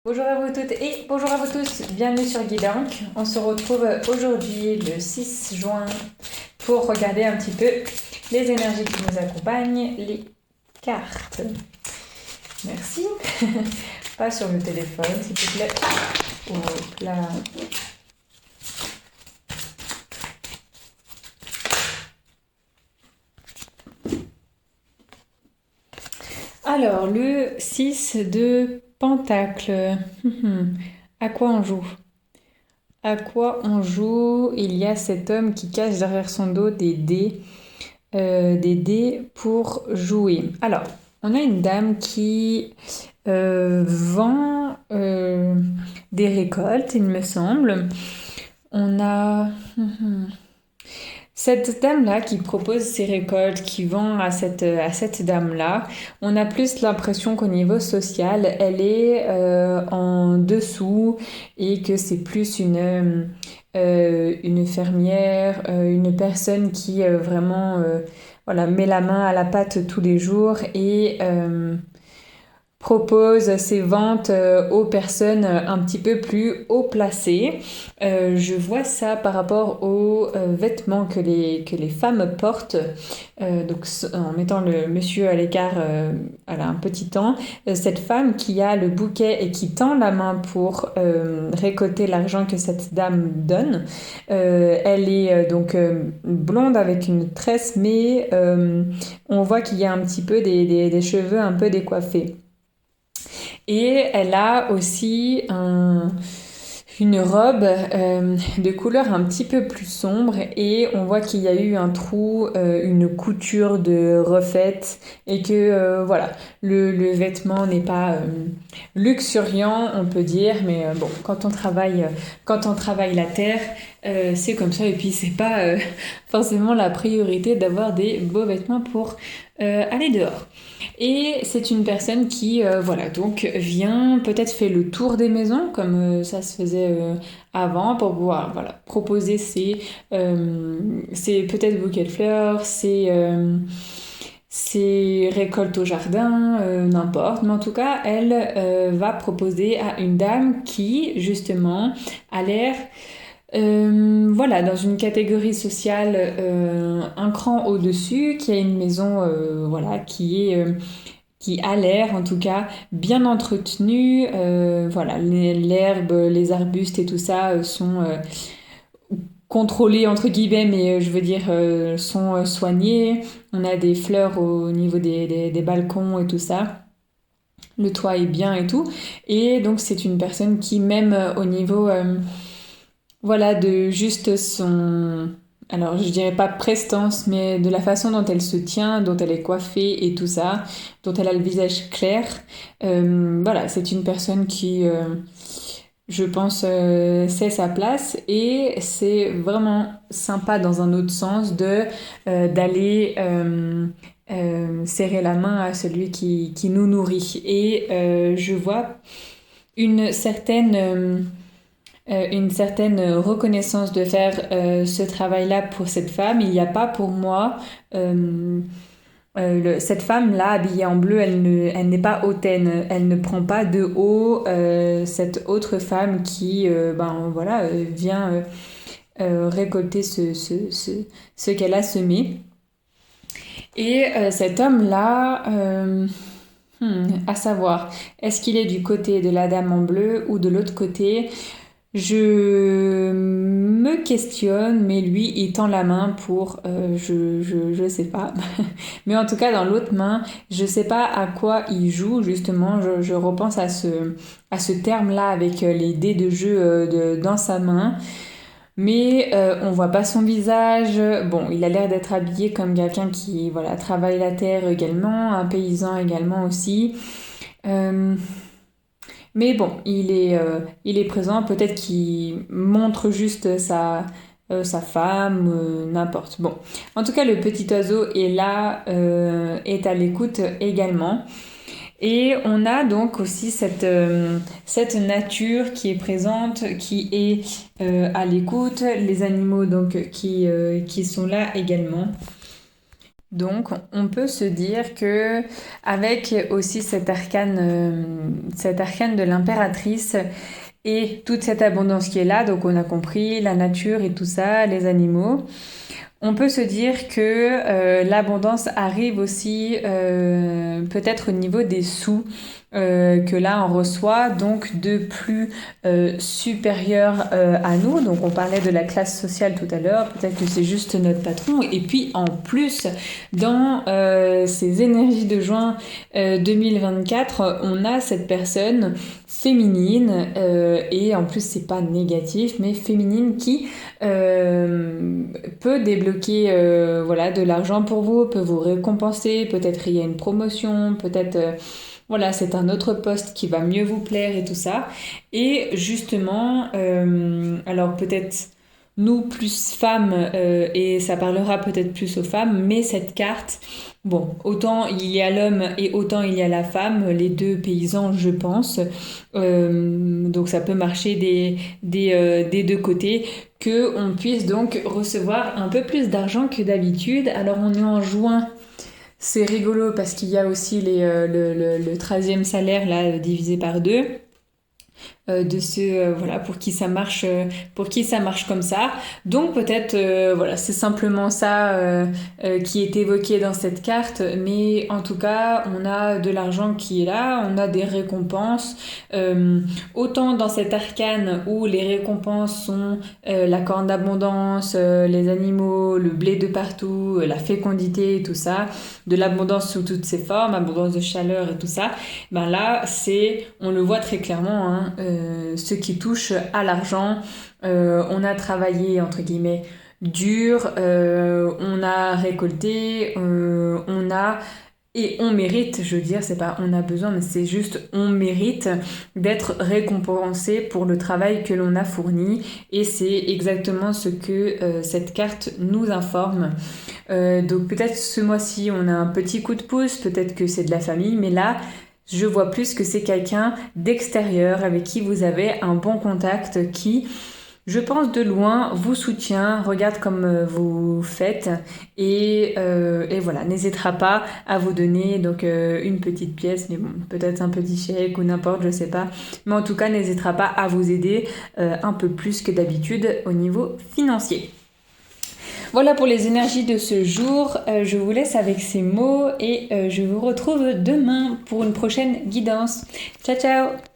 Bonjour à vous toutes et bonjour à vous tous, bienvenue sur Guidank. On se retrouve aujourd'hui le 6 juin pour regarder un petit peu les énergies qui nous accompagnent, les cartes. Merci. Pas sur le téléphone, s'il te plaît. Hop là. Alors, le 6 de Pentacle. À quoi on joue? À quoi on joue? Il y a cet homme qui cache derrière son dos des dés pour jouer. Alors, on a une dame qui vend des récoltes, il me semble. On a cette dame-là qui propose ses récoltes, qui vend à cette dame-là. On a plus l'impression qu'au niveau social, elle est en dessous et que c'est plus une fermière, une personne qui vraiment voilà, met la main à la pâte tous les jours et propose ses ventes aux personnes un petit peu plus haut placées. Je vois ça par rapport aux vêtements que les femmes portent. Donc en mettant le monsieur à l'écart un petit temps, cette femme qui a le bouquet et qui tend la main pour récolter l'argent que cette dame donne, elle est donc blonde avec une tresse, mais on voit qu'il y a un petit peu des cheveux un peu décoiffés. Et elle a aussi une robe de couleur un petit peu plus sombre et on voit qu'il y a eu un trou, une couture de refaite et que voilà, le vêtement n'est pas luxuriant, on peut dire, mais bon, quand on travaille la terre, c'est comme ça et puis c'est pas forcément la priorité d'avoir des beaux vêtements pour aller dehors. Et c'est une personne qui, voilà, donc vient, peut-être fait le tour des maisons, comme ça se faisait avant, pour pouvoir, voilà, proposer ses peut-être bouquets de fleurs, ses récoltes au jardin, n'importe. Mais en tout cas, elle va proposer à une dame qui, justement, a l'air voilà, dans une catégorie sociale un cran au-dessus, qui a une maison voilà, qui a l'air en tout cas bien entretenue. Voilà, l'herbe, les arbustes et tout ça sont contrôlés entre guillemets, mais je veux dire sont soignés. On a des fleurs au niveau des balcons et tout ça. Le toit est bien et tout. Et donc c'est une personne qui même au niveau voilà, de juste son... Alors, je dirais pas prestance, mais de la façon dont elle se tient, dont elle est coiffée et tout ça, dont elle a le visage clair. Voilà, c'est une personne qui, je pense, sait sa place et c'est vraiment sympa dans un autre sens d'aller serrer la main à celui qui nous nourrit. Et je vois une certaine reconnaissance de faire ce travail-là pour cette femme. Il n'y a pas pour moi cette femme-là habillée en bleu, elle n'est pas hautaine, elle ne prend pas de haut cette autre femme qui ben voilà vient récolter ce qu'elle a semé. Et cet homme-là, à savoir, est-ce qu'il est du côté de la dame en bleu ou de l'autre côté? Je me questionne, mais lui, il tend la main pour, je sais pas. Mais en tout cas, dans l'autre main, je sais pas à quoi il joue, justement. Je repense à ce terme-là avec les dés de jeu dans sa main. Mais on voit pas son visage. Bon, il a l'air d'être habillé comme quelqu'un qui, voilà, travaille la terre également, un paysan également aussi. Euh, mais bon, il est présent, peut-être qu'il montre juste sa femme, n'importe. Bon, en tout cas, le petit oiseau est là, est à l'écoute également. Et on a donc aussi cette nature qui est présente, qui est à l'écoute, les animaux donc qui sont là également. Donc, on peut se dire que avec aussi cet arcane de l'impératrice et toute cette abondance qui est là, donc on a compris la nature et tout ça, les animaux. On peut se dire que l'abondance arrive aussi peut-être au niveau des sous que là on reçoit, donc de plus supérieur à nous. Donc on parlait de la classe sociale tout à l'heure, peut-être que c'est juste notre patron. Et puis en plus, dans ces énergies de juin 2024, on a cette personne féminine, et en plus c'est pas négatif, mais féminine qui peut débloquer voilà, de l'argent pour vous, peut vous récompenser, peut-être il y a une promotion, peut-être voilà, c'est un autre poste qui va mieux vous plaire et tout ça. Et justement, alors peut-être nous plus femmes, et ça parlera peut-être plus aux femmes, mais cette carte, bon, autant il y a l'homme et autant il y a la femme, les deux paysans, je pense. Donc ça peut marcher des deux côtés, que on puisse donc recevoir un peu plus d'argent que d'habitude. Alors on est en juin. C'est rigolo parce qu'il y a aussi le 13e salaire là divisé par deux. De ceux voilà pour qui ça marche comme ça. Donc peut-être voilà, c'est simplement ça qui est évoqué dans cette carte, mais en tout cas on a de l'argent qui est là, on a des récompenses, autant dans cet arcane où les récompenses sont la corne d'abondance, les animaux, le blé de partout, la fécondité et tout ça, de l'abondance sous toutes ses formes, abondance de chaleur et tout ça. Ben là on le voit très clairement, hein, ce qui touche à l'argent. On a travaillé entre guillemets dur, on a récolté, et on mérite, je veux dire, c'est pas on a besoin, mais c'est juste on mérite d'être récompensé pour le travail que l'on a fourni, et c'est exactement ce que cette carte nous informe. Donc peut-être ce mois-ci on a un petit coup de pouce, peut-être que c'est de la famille, mais là je vois plus que c'est quelqu'un d'extérieur avec qui vous avez un bon contact, qui, je pense de loin, vous soutient, regarde comme vous faites, et voilà, n'hésitera pas à vous donner donc une petite pièce, mais bon, peut-être un petit chèque ou n'importe, je sais pas. Mais en tout cas, n'hésitera pas à vous aider un peu plus que d'habitude au niveau financier. Voilà pour les énergies de ce jour. Je vous laisse avec ces mots et je vous retrouve demain pour une prochaine guidance. Ciao ciao!